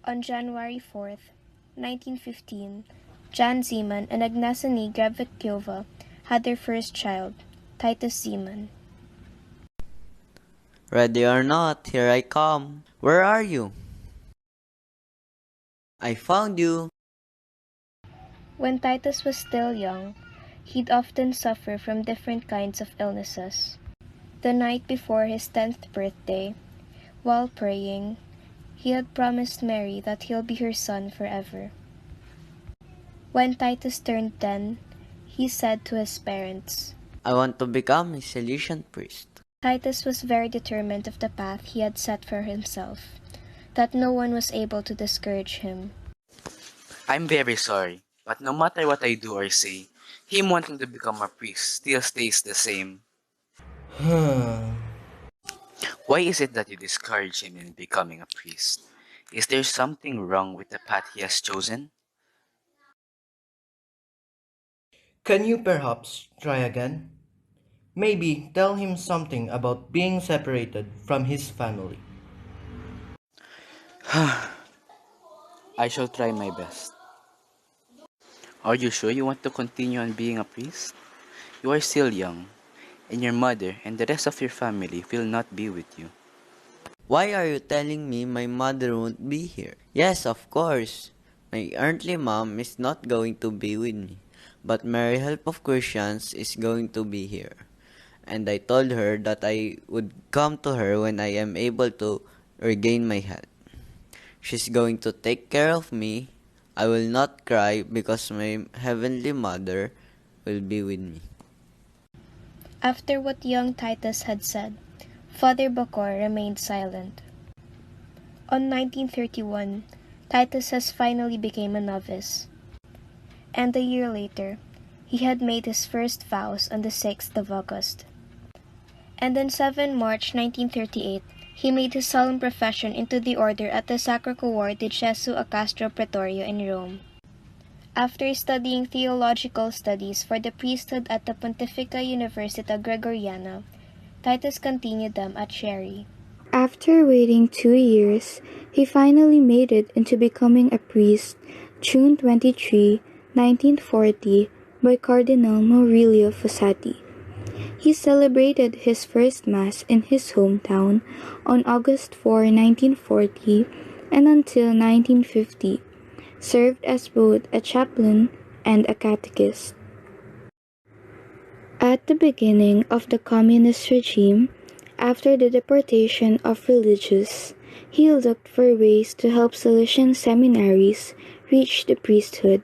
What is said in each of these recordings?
On January 4th, 1915, Jan Zeman and Agnesiny Grebekyova had their first child, Titus Zeman. Ready or not, here I come. Where are you? I found you. When Titus was still young, he'd often suffer from different kinds of illnesses. The night before his 10th birthday, while praying, he had promised Mary that he'll be her son forever. When Titus turned 10, he said to his parents, I want to become a Salesian priest. Titus was very determined of the path he had set for himself, that no one was able to discourage him. I'm very sorry, but no matter what I do or say, him wanting to become a priest still stays the same. Why is it that you discourage him in becoming a priest? Is there something wrong with the path he has chosen? Can you perhaps try again? Maybe tell him something about being separated from his family. I shall try my best. Are you sure you want to continue on being a priest? You are still young, and your mother and the rest of your family will not be with you. Why are you telling me my mother won't be here? Yes, of course. My earthly mom is not going to be with me, but Mary Help of Christians is going to be here. And I told her that I would come to her when I am able to regain my health. She's going to take care of me. I will not cry because my heavenly mother will be with me. After what young Titus had said, Father Bacor remained silent. On 1931, Titus has finally became a novice. And a year later, he had made his first vows on the 6th of August. And on 7 March 1938, he made his solemn profession into the order at the Sacro Cuore di Gesù a Castro Pretorio in Rome. After studying theological studies for the priesthood at the Pontificia Università Gregoriana, Titus continued them at Chieri. After waiting 2 years, he finally made it into becoming a priest June 23, 1940 by Cardinal Maurilio Fossati. He celebrated his first Mass in his hometown on August 4, 1940 and until 1950, served as both a chaplain and a catechist. At the beginning of the communist regime, after the deportation of religious, he looked for ways to help Salesian seminaries reach the priesthood.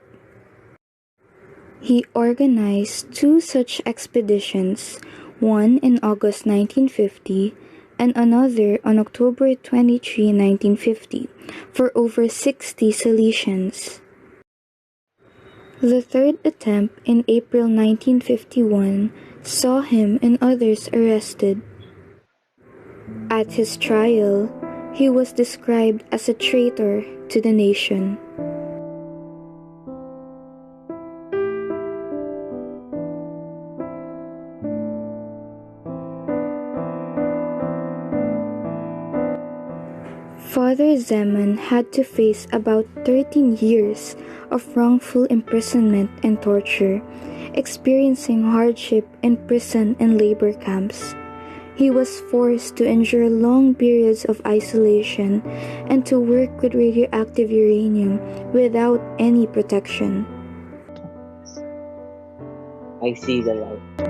He organized 2 such expeditions, one in August 1950 and another on October 23, 1950, for over 60 Salesians. The third attempt in April 1951 saw him and others arrested. At his trial, he was described as a traitor to the nation. Father Zeman had to face about 13 years of wrongful imprisonment and torture, experiencing hardship in prison and labor camps. He was forced to endure long periods of isolation and to work with radioactive uranium without any protection. I see the light.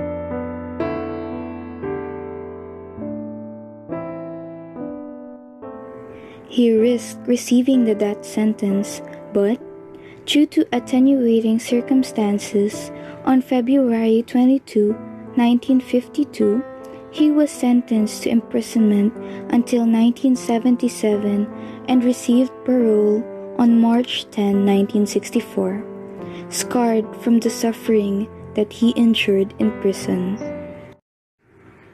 He risked receiving the death sentence, but, due to attenuating circumstances, on February 22, 1952, he was sentenced to imprisonment until 1977 and received parole on March 10, 1964, scarred from the suffering that he endured in prison.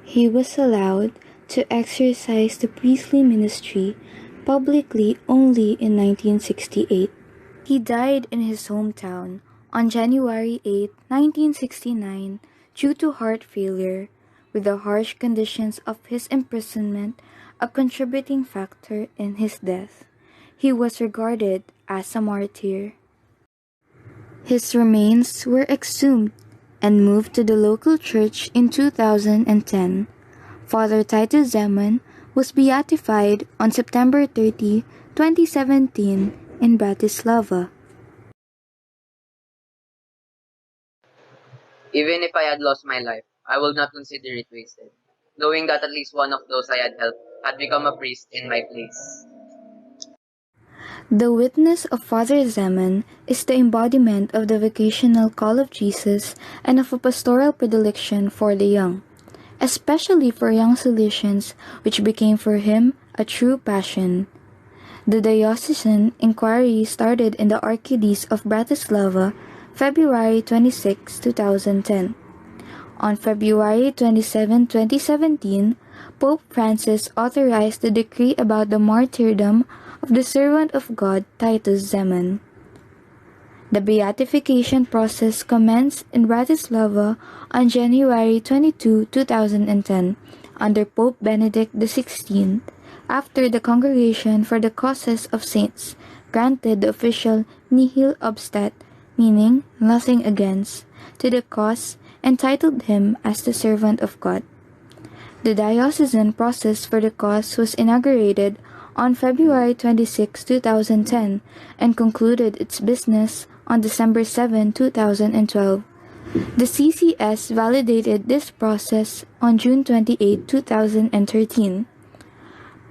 He was allowed to exercise the priestly ministry publicly only in 1968. He died in his hometown on January 8, 1969, due to heart failure, with the harsh conditions of his imprisonment a contributing factor in his death. he was regarded as a martyr. His remains were exhumed and moved to the local church in 2010. Father Titus Zeman was beatified on September 30, 2017 in Bratislava. Even if I had lost my life, I would not consider it wasted, knowing that at least one of those I had helped had become a priest in my place. The witness of Father Zeman is the embodiment of the vocational call of Jesus and of a pastoral predilection for the young, especially for young Salesians, which became for him a true passion. The diocesan inquiry started in the Archdiocese of Bratislava, February 26, 2010. On February 27, 2017, Pope Francis authorized the decree about the martyrdom of the servant of God Titus Zeman. The beatification process commenced in Bratislava on January 22, 2010, under Pope Benedict XVI, after the Congregation for the Causes of Saints granted the official nihil obstat, meaning nothing against, to the cause and titled him as the servant of God. The diocesan process for the cause was inaugurated on February 26, 2010, and concluded its business on December 7, 2012. The CCS validated this process on June 28, 2013.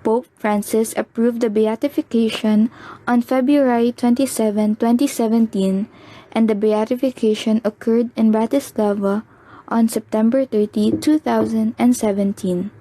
Pope Francis approved the beatification on February 27, 2017, and the beatification occurred in Bratislava on September 30, 2017.